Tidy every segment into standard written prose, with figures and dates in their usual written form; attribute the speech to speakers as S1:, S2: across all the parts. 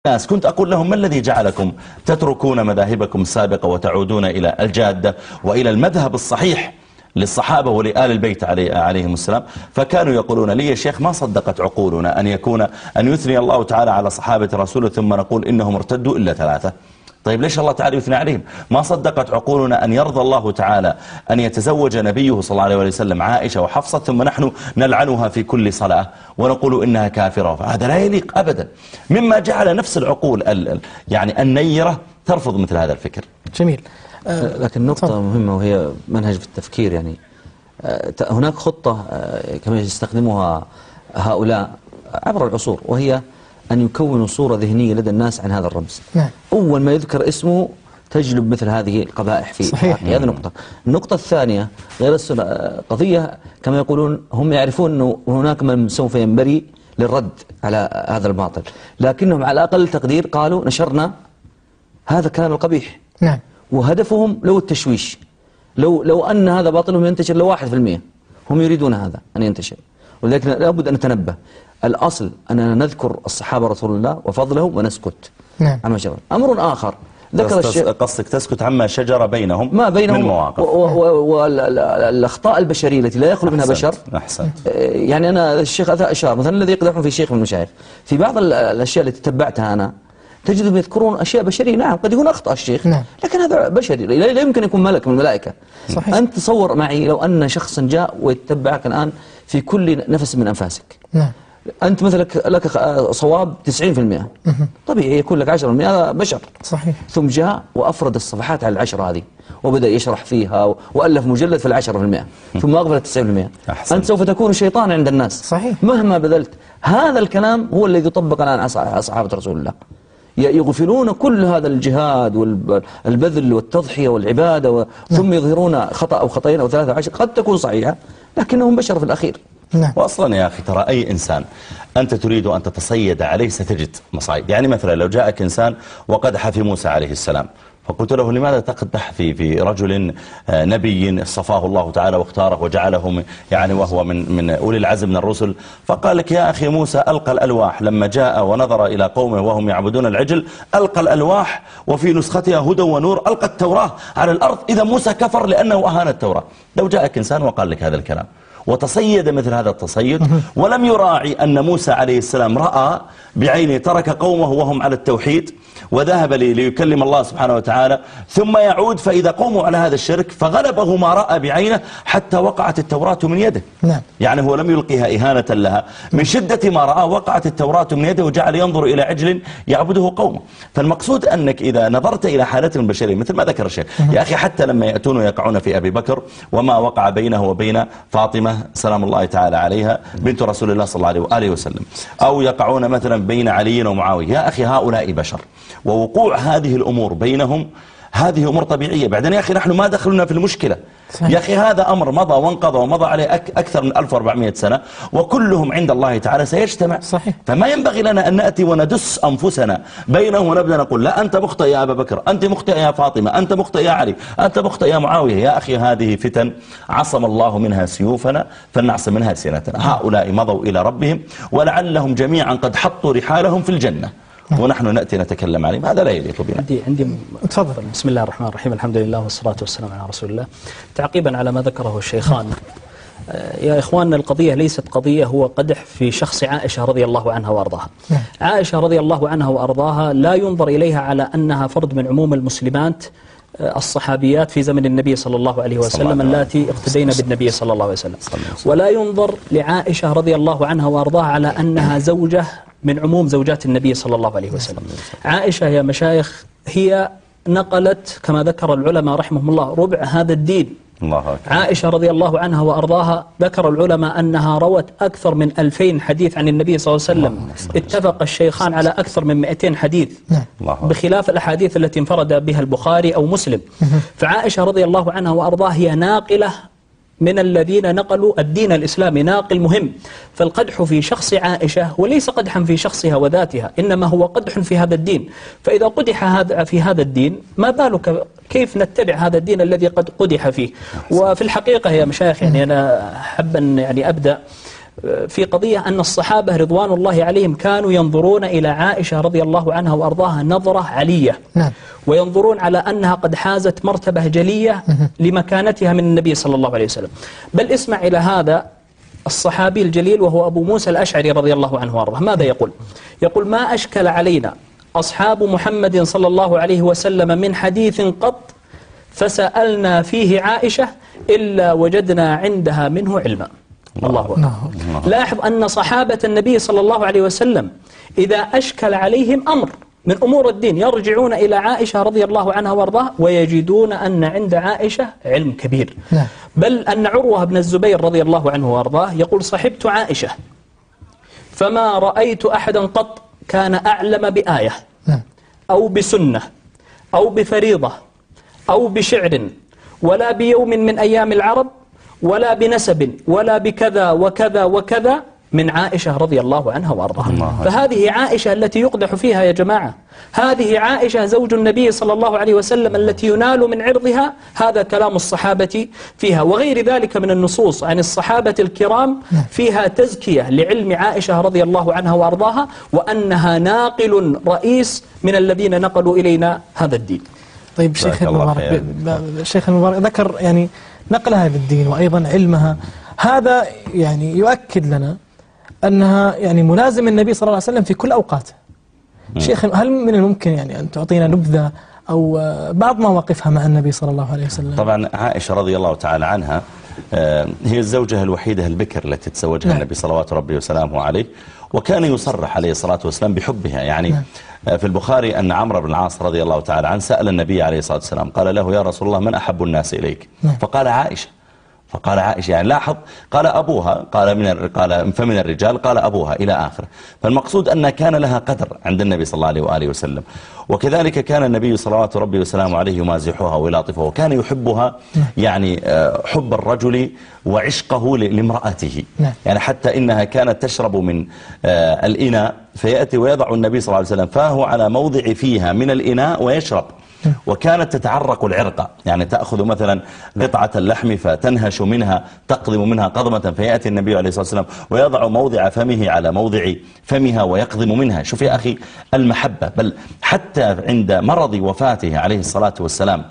S1: الناس كنت أقول لهم: ما الذي جعلكم تتركون مذاهبكم السابقة وتعودون إلى الجادة وإلى المذهب الصحيح للصحابة ولآل البيت عليهم السلام؟ فكانوا يقولون لي: يا شيخ، ما صدقت عقولنا أن يثني الله تعالى على صحابة رسوله ثم نقول إنهم ارتدوا إلا 3. طيب ليش الله تعالى يثني عليهم؟ ما صدقت عقولنا أن يرضى الله تعالى أن يتزوج نبيه صلى الله عليه وسلم عائشة وحفصة ثم نحن نلعنها في كل صلاة ونقول إنها كافرة. فهذا لا يليق أبدا، مما جعل نفس العقول يعني النيرة ترفض مثل هذا الفكر.
S2: جميل.
S3: لكن نقطة مهمة وهي منهج في التفكير. يعني هناك خطة كما يستخدمها هؤلاء عبر العصور، وهي أن يكونوا صورة ذهنية لدى الناس عن هذا الرمز.
S2: نعم. أول
S3: ما يذكر اسمه تجلب مثل هذه القبائح في
S2: صحيح.
S3: هذه نقطة. النقطة الثانية غير قضية كما يقولون هم يعرفون أنه هناك من سوف ينبري للرد على هذا الباطل، لكنهم على أقل تقدير قالوا نشرنا هذا الكلام القبيح.
S2: نعم.
S3: وهدفهم لو التشويش، لو أن هذا باطلهم ينتشر لو 1%، هم يريدون هذا أن ينتشر. ولكن لابد أن نتنبه، الأصل أننا نذكر الصحابة رسول الله وفضلهم ونسكت.
S2: نعم.
S3: عما شجر. أمر آخر ذكر الشيخ،
S1: قصدك تسكت عما شجر بينهم
S3: من
S1: مواقف
S3: والأخطاء البشرية التي لا يخلو منها بشر.
S1: أحسنت.
S3: يعني أنا الشيخ أشار مثلا الذي يقدحون في شيخ من المشايخ، في بعض الأشياء التي تتبعتها أنا تجدهم يذكرون أشياء بشرية. نعم قد يكون أخطأ الشيخ.
S2: نعم.
S3: لكن هذا بشري، لا يمكن يكون ملك من الملائكة.
S2: صحيح.
S3: أنت تصور معي لو أن شخص جاء ويتبعك الآن في كل نفس من أنفاسك.
S2: نعم.
S3: أنت مثلا لك صواب 90%، طبيعي يكون لك 10%، هذا بشر.
S2: صحيح.
S3: ثم جاء وأفرد الصفحات على ال10 هذه وبدأ يشرح فيها وألف مجلد في 10%، ثم أغفل 90%. أنت سوف تكون شيطان عند الناس.
S2: صحيح.
S3: مهما بذلت. هذا الكلام هو الذي يطبق الآن على صحابة رسول الله، يغفلون كل هذا الجهاد والبذل والتضحية والعبادة ثم يظهرون خطأ أو خطأين أو 13 قد تكون صحيحة، لكنهم بشر في الأخير.
S2: نعم.
S1: وأصلا يا أخي، ترى أي إنسان أنت تريد أن تتصيد عليه ستجد مصايب. يعني مثلا لو جاءك إنسان وقدح في موسى عليه السلام، فقلت له: لماذا تقدح في رجل نبي اصطفاه الله تعالى واختاره وجعله يعني وهو من أولي العزم من الرسل؟ فقال لك: يا أخي، موسى ألقى الألواح لما جاء ونظر إلى قومه وهم يعبدون العجل، ألقى الألواح وفي نسختها هدى ونور، ألقى التوراة على الأرض. إذا موسى كفر لأنه أهان التوراة. لو جاءك إنسان وقال لك هذا الكلام وتصيد مثل هذا التصيد ولم يراعي أن موسى عليه السلام رأى بعينه، ترك قومه وهم على التوحيد وذهب ليكلم الله سبحانه وتعالى، ثم يعود فإذا قوموا على هذا الشرك فغلبه ما رأى بعينه حتى وقعت التوراة من يده.
S2: نعم.
S1: يعني هو لم يلقيها إهانة لها، من شدة ما رأى وقعت التوراة من يده وجعل ينظر إلى عجل يعبده قومه. فالمقصود أنك إذا نظرت إلى حالتهم البشرية مثل ما ذكر الشيخ، يا أخي، حتى لما يأتون ويقعون في أبي بكر وما وقع بينه وبين فاطمة سلام الله تعالى عليها بنت رسول الله صلى الله عليه وسلم، أو يقعون مثلا بين علي ومعاوية، يا أخي هؤلاء بشر، ووقوع هذه الأمور بينهم هذه أمور طبيعية. بعدين يا أخي نحن ما دخلنا في المشكلة. صحيح. يا أخي هذا أمر مضى وانقضى ومضى عليه أكثر من 1400 سنة، وكلهم عند الله تعالى سيجتمع.
S2: صحيح.
S1: فما ينبغي لنا أن نأتي وندس أنفسنا بينهم ونبدأ نقول: لا أنت مخطئ يا أبا بكر، أنت مخطئ يا فاطمة، أنت مخطئ يا علي، أنت مخطئ يا معاوية. يا أخي هذه فتن عصم الله منها سيوفنا فلنعصم منها ألسنتنا. هؤلاء مضوا إلى ربهم ولعلهم جميعا قد حطوا رحالهم في الجنة، ونحن نأتي نتكلم عليهم. هذا لا يليق بنا.
S4: عندي
S2: تفضل.
S4: بسم الله الرحمن الرحيم، الحمد لله والصلاة والسلام على رسول الله. تعقيبا على ما ذكره الشيخان، يا إخواننا، القضية ليست قضية هو قدح في شخص عائشة رضي الله عنها وأرضاها. عائشة رضي الله عنها وأرضاها لا ينظر إليها على أنها فرد من عموم المسلمات الصحابيات في زمن النبي صلى الله عليه وسلم اللاتي اقتدين بالنبي صلى الله عليه وسلم، ولا ينظر لعائشة رضي الله عنها وأرضاها على أنها زوجة من عموم زوجات النبي صلى الله عليه وسلم. عائشة يا مشايخ هي نقلت كما ذكر العلماء رحمهم الله ربع هذا الدين.
S1: الله أكبر.
S4: عائشة رضي الله عنها وأرضاها ذكر العلماء أنها روت أكثر من 2000 حديث عن النبي صلى الله عليه وسلم، اتفق الشيخان على أكثر من 200 حديث بخلاف الأحاديث التي انفرد بها البخاري أو مسلم. فعائشة رضي الله عنها وأرضاها هي ناقلة من الذين نقلوا الدين الإسلامي، ناقل مهم. فالقدح في شخص عائشة وليس قدحا في شخصها وذاتها، إنما هو قدح في هذا الدين. فإذا قدح هذا في هذا الدين، ما بالك كيف نتبع هذا الدين الذي قد قدح فيه؟ وفي الحقيقة يا مشايخ، يعني أنا حابا يعني أبدأ في قضية أن الصحابة رضوان الله عليهم كانوا ينظرون إلى عائشة رضي الله عنها وأرضاها نظرة علية، وينظرون على أنها قد حازت مرتبة جلية لمكانتها من النبي صلى الله عليه وسلم. بل اسمع إلى هذا الصحابي الجليل وهو أبو موسى الأشعري رضي الله عنه وأرضاه ماذا يقول؟ يقول: ما أشكل علينا أصحاب محمد صلى الله عليه وسلم من حديث قط فسألنا فيه عائشة إلا وجدنا عندها منه علما. الله أكبر. لاحظ أن صحابة النبي صلى الله عليه وسلم إذا أشكل عليهم أمر من أمور الدين يرجعون إلى عائشة رضي الله عنها وارضاها ويجدون أن عند عائشة علم كبير. بل أن عروة بن الزبير رضي الله عنه وارضاه يقول: صحبت عائشة فما رأيت أحدا قط كان أعلم بآية أو بسنة أو بفريضة أو بشعر ولا بيوم من أيام العرب ولا بنسب ولا بكذا وكذا وكذا من عائشة رضي الله عنها وأرضاها. فهذه عائشة التي يقدح فيها يا جماعة، هذه عائشة زوج النبي صلى الله عليه وسلم التي ينال من عرضها. هذا كلام الصحابة فيها، وغير ذلك من النصوص عن الصحابة الكرام فيها تزكية لعلم عائشة رضي الله عنها وأرضاها، وأنها ناقل رئيس من الذين نقلوا إلينا هذا الدين.
S2: طيب شيخ المبارك ذكر يعني نقلها بالدين وأيضا علمها، هذا يعني يؤكد لنا أنها يعني ملازم النبي صلى الله عليه وسلم في كل أوقاته. شيخ، هل من الممكن يعني أن تعطينا نبذة أو بعض مواقفها مع النبي صلى الله عليه وسلم؟
S1: طبعا عائشة رضي الله تعالى عنها هي الزوجة الوحيدة البكر التي تزوجها النبي صلوات ربي وسلامه عليه، وكان يصرح عليه الصلاة والسلام بحبها. يعني في البخاري أن عمرو بن العاص رضي الله تعالى عنه سأل النبي عليه الصلاة والسلام قال له: يا رسول الله من أحب الناس إليك؟ فقال: عائشة. فقال: عائشة. يعني لاحظ، قال أبوها، قال فمن الرجال قال أبوها إلى آخره. فالمقصود أن كان لها قدر عند النبي صلى الله عليه وآله وسلم، وكذلك كان النبي صلوات ربي وسلامه عليه يمازحها ويلاطفها، وكان يحبها يعني حب الرجل وعشقه لامرأته. يعني حتى إنها كانت تشرب من الإناء فيأتي ويضع النبي صلى الله عليه وسلم فاه على موضع فيها من الإناء ويشرب، وكانت تتعرق العرق، يعني تأخذ مثلا قطعة اللحم فتنهش منها تقضم منها قضمة، فيأتي النبي عليه الصلاة والسلام ويضع موضع فمه على موضع فمها ويقضم منها. شوف يا أخي المحبة. بل حتى عند مرض وفاته عليه الصلاة والسلام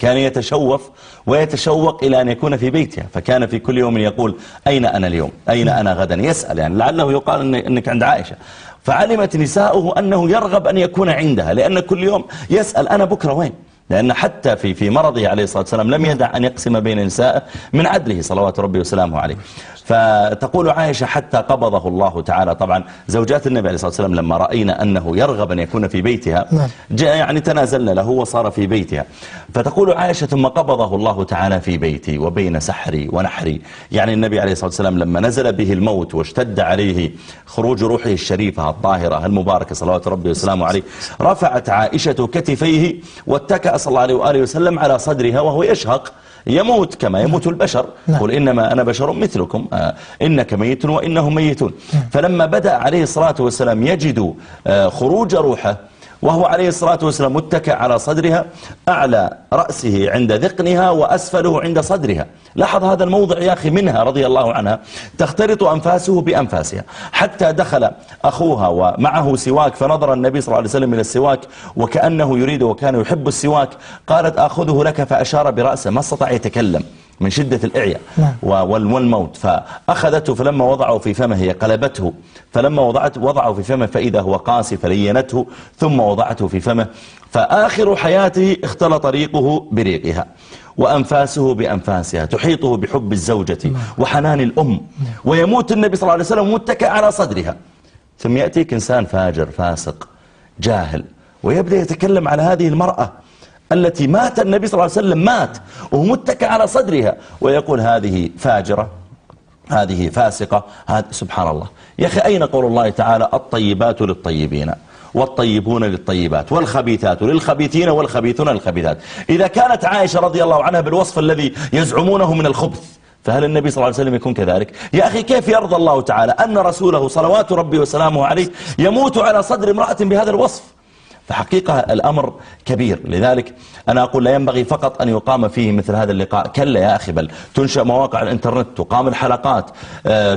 S1: كان يتشوف ويتشوق إلى أن يكون في بيتها، فكان في كل يوم يقول: أين أنا اليوم؟ أين أنا غدا؟ يسأل، يعني لعله يقال أنك عند عائشة. فعلمت نساؤه أنه يرغب أن يكون عندها، لأن كل يوم يسأل: أنا بكرة وين؟ لأن حتى في مرضه عليه الصلاة والسلام لم يدع أن يقسم بين نسائه من عدله صلوات ربي وسلامه عليه. فتقول عائشة: حتى قبضه الله تعالى. طبعا زوجات النبي عليه الصلاة والسلام لما رأينا أنه يرغب أن يكون في بيتها جاء يعني تنازلنا له وصار في بيتها. فتقول عائشة: ثم قبضه الله تعالى في بيتي وبين سحري ونحري. يعني النبي عليه الصلاة والسلام لما نزل به الموت واشتد عليه خروج روحه الشريفة الطاهرة المباركة صلوات ربي وسلامه عليه، رفعت عائشة كتفيه واتكأ صلى الله عليه وآله وسلم على صدرها وهو يشهق يموت كما يموت البشر. قل إنما أنا بشر مثلكم إنك ميت وإنهم ميتون. فلما بدأ عليه الصلاة والسلام يجد خروج روحه وهو عليه الصلاة والسلام متكئ على صدرها، أعلى رأسه عند ذقنها وأسفله عند صدرها. لاحظ هذا الموضع يا أخي منها رضي الله عنها تختلط أنفاسه بأنفاسها، حتى دخل أخوها ومعه سواك فنظر النبي صلى الله عليه وسلم إلى السواك وكأنه يريد وكان يحب السواك، قالت: أخذه لك، فأشار برأسه، ما استطاع يتكلم من شدة الإعياء والموت. فأخذته فلما وضعه في فمه هي قلبته، فلما وضعه في فمه فإذا هو قاسي فلينته، ثم وضعته في فمه. فآخر حياته اختلط ريقه بريقها وأنفاسه بأنفاسها، تحيطه بحب الزوجة وحنان الأم، ويموت النبي صلى الله عليه وسلم متكئ على صدرها. ثم يأتيك إنسان فاجر فاسق جاهل ويبدأ يتكلم على هذه المرأة التي مات النبي صلى الله عليه وسلم، مات وهو متكئ على صدرها، ويقول: هذه فاجرة، هذه فاسقة، سبحان الله. يا أخي أين قول الله تعالى: الطيبات للطيبين والطيبون للطيبات والخبيثات للخبيثين والخبيثون للخبيثات. إذا كانت عائشة رضي الله عنها بالوصف الذي يزعمونه من الخبث، فهل النبي صلى الله عليه وسلم يكون كذلك؟ يا أخي كيف يرضى الله تعالى أن رسوله صلوات ربي وسلامه عليه يموت على صدر امرأة بهذا الوصف؟ فحقيقة الأمر كبير. لذلك أنا أقول لا ينبغي فقط أن يقام فيه مثل هذا اللقاء، كلا يا أخي، بل تنشأ مواقع الإنترنت، تقام الحلقات،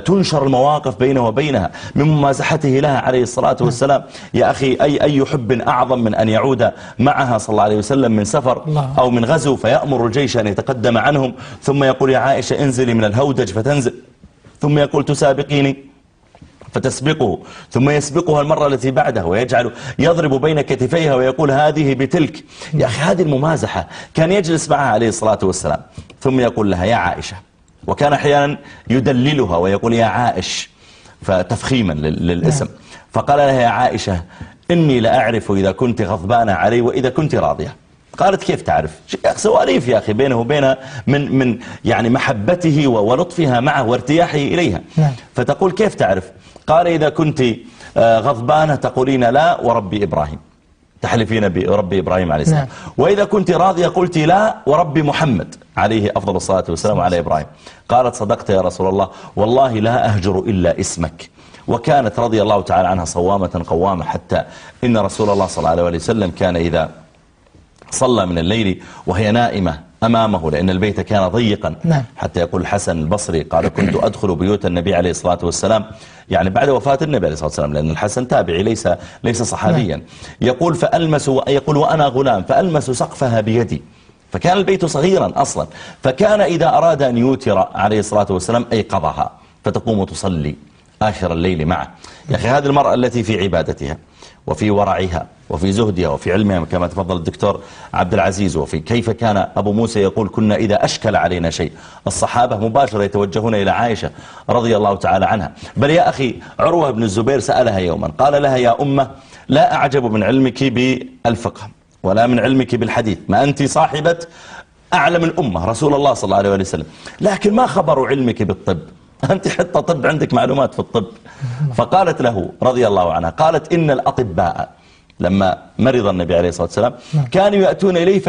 S1: تنشر المواقف بينه وبينها من ممازحته لها عليه الصلاة والسلام. يا أخي أي حب أعظم من أن يعود معها صلى الله عليه وسلم من سفر أو من غزو فيأمر الجيش أن يتقدم عنهم، ثم يقول يا عائشة انزلي من الهودج فتنزل، ثم يقول تسابقيني فتسبقه، ثم يسبقها المرة التي بعدها ويجعل يضرب بين كتفيها ويقول هذه بتلك. يا أخي هذه الممازحة. كان يجلس معها عليه الصلاة والسلام ثم يقول لها يا عائشة، وكان أحيانا يدللها ويقول يا عائش فتفخيما للاسم، فقال لها يا عائشة إني لأعرف إذا كنت غضبانة علي وإذا كنت راضية. قالت كيف تعرف؟ سواليف يا أخي بينه وبينها من يعني محبته ولطفها معه وارتياحه إليها. فتقول كيف تعرف؟ قال إذا كنت غضبانة تقولين لا ورب إبراهيم، تحلفين برب إبراهيم عليه السلام، وإذا كنت راضية قلت لا ورب محمد عليه أفضل الصلاة والسلام على إبراهيم. قالت صدقت يا رسول الله، والله لا أهجر إلا اسمك. وكانت رضي الله تعالى عنها صوامة قوامة، حتى إن رسول الله صلى الله عليه وسلم كان إذا صلى من الليل وهي نائمة أمامه، لأن البيت كان ضيقا، حتى يقول الحسن البصري قال كنت أدخل بيوت النبي عليه الصلاة والسلام يعني بعد وفاة النبي عليه الصلاة والسلام، لأن الحسن تابعي ليس صحابيا. يقول فألمس، يقول وأنا غلام فألمس سقفها بيدي، فكان البيت صغيرا أصلا، فكان إذا أراد أن يوتر عليه الصلاة والسلام أيقظها فتقوم تصلي آخر الليل معه. يا أخي هذه المرأة التي في عبادتها وفي ورعها وفي زهدها وفي علمها كما تفضل الدكتور عبد العزيز، وفي كيف كان أبو موسى يقول كنا إذا أشكل علينا شيء الصحابة مباشرة يتوجهون إلى عائشة رضي الله تعالى عنها. بل يا أخي عروة بن الزبير سألها يوما قال لها يا أمة لا أعجب من علمك بالفقه ولا من علمك بالحديث، ما أنت صاحبة أعلم الأمة رسول الله صلى الله عليه وسلم، لكن ما خبر علمك بالطب؟ أنت حتى طب عندك معلومات في الطب. فقالت له رضي الله عنها قالت إن الأطباء لما مرض النبي عليه الصلاة والسلام كانوا يأتون إليه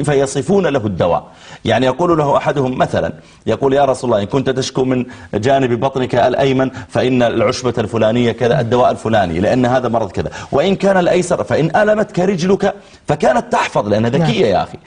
S1: فيصفون له الدواء. يعني يقول له أحدهم مثلا يقول يا رسول الله إن كنت تشكو من جانب بطنك الأيمن فإن العشبة الفلانية كذا الدواء الفلاني لأن هذا مرض كذا، وإن كان الأيسر فإن ألمتك رجلك، فكانت تحفظ لأنها ذكية يا أخي.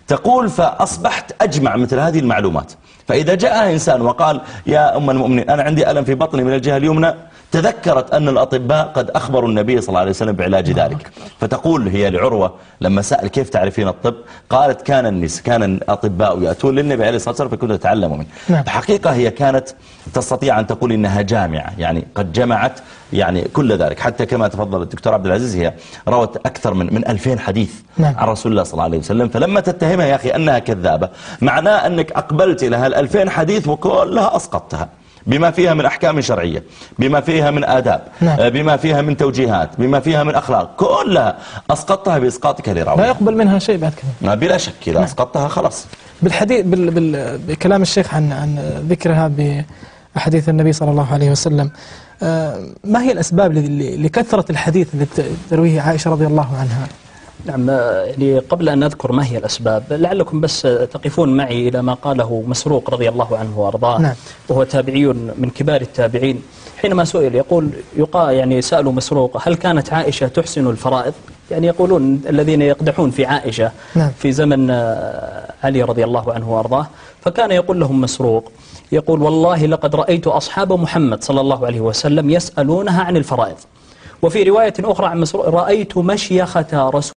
S1: تقول فأصبحت أجمع مثل هذه المعلومات، فإذا جاء إنسان وقال يا أم المؤمنين أنا عندي ألم في بطني من الجهة اليمنى، تذكرت أن الأطباء قد أخبروا النبي صلى الله عليه وسلم بعلاج ذلك. فتقول هي لعروة لما سأل كيف تعرفين الطب، قالت كان الأطباء يأتون للنبي عليه الصلاة والسلام فكنت أتعلموا منه. الحقيقة هي كانت تستطيع أن تقول إنها جامعة، يعني قد جمعت يعني كل ذلك، حتى كما تفضل الدكتور عبد العزيز هي روت أكثر من 2000 حديث عن رسول الله صلى الله عليه وسلم. فلما تتهمها يا أخي أنها كذابة، معناه أنك أقبلت لها 2000 حديث وكلها أسقطتها بما فيها من أحكام شرعية، بما فيها من آداب، بما فيها من توجيهات، بما فيها من أخلاق، كلها أسقطتها بإسقاطك لراويها.
S2: لا يقبل منها شيء بعد كذا
S1: بلا شك إذا أسقطتها خلاص.
S2: بالحديث بكلام الشيخ عن ذكرها بحديث النبي صلى الله عليه وسلم، ما هي الأسباب لكثرة الحديث التي ترويه عائشة رضي الله عنها؟
S4: نعم، يعني قبل أن أذكر ما هي الأسباب لعلكم بس تقفون معي إلى ما قاله مسروق رضي الله عنه وأرضاه. وهو تابعي من كبار التابعين. حينما سئل يعني سألوا مسروق هل كانت عائشة تحسن الفرائض؟ يعني يقولون الذين يقدحون في عائشة في زمن علي رضي الله عنه وأرضاه، فكان يقول لهم مسروق يقول والله لقد رأيت أصحاب محمد صلى الله عليه وسلم يسألونها عن الفرائض. وفي رواية أخرى عن مسروق رأيت مشيخة رسول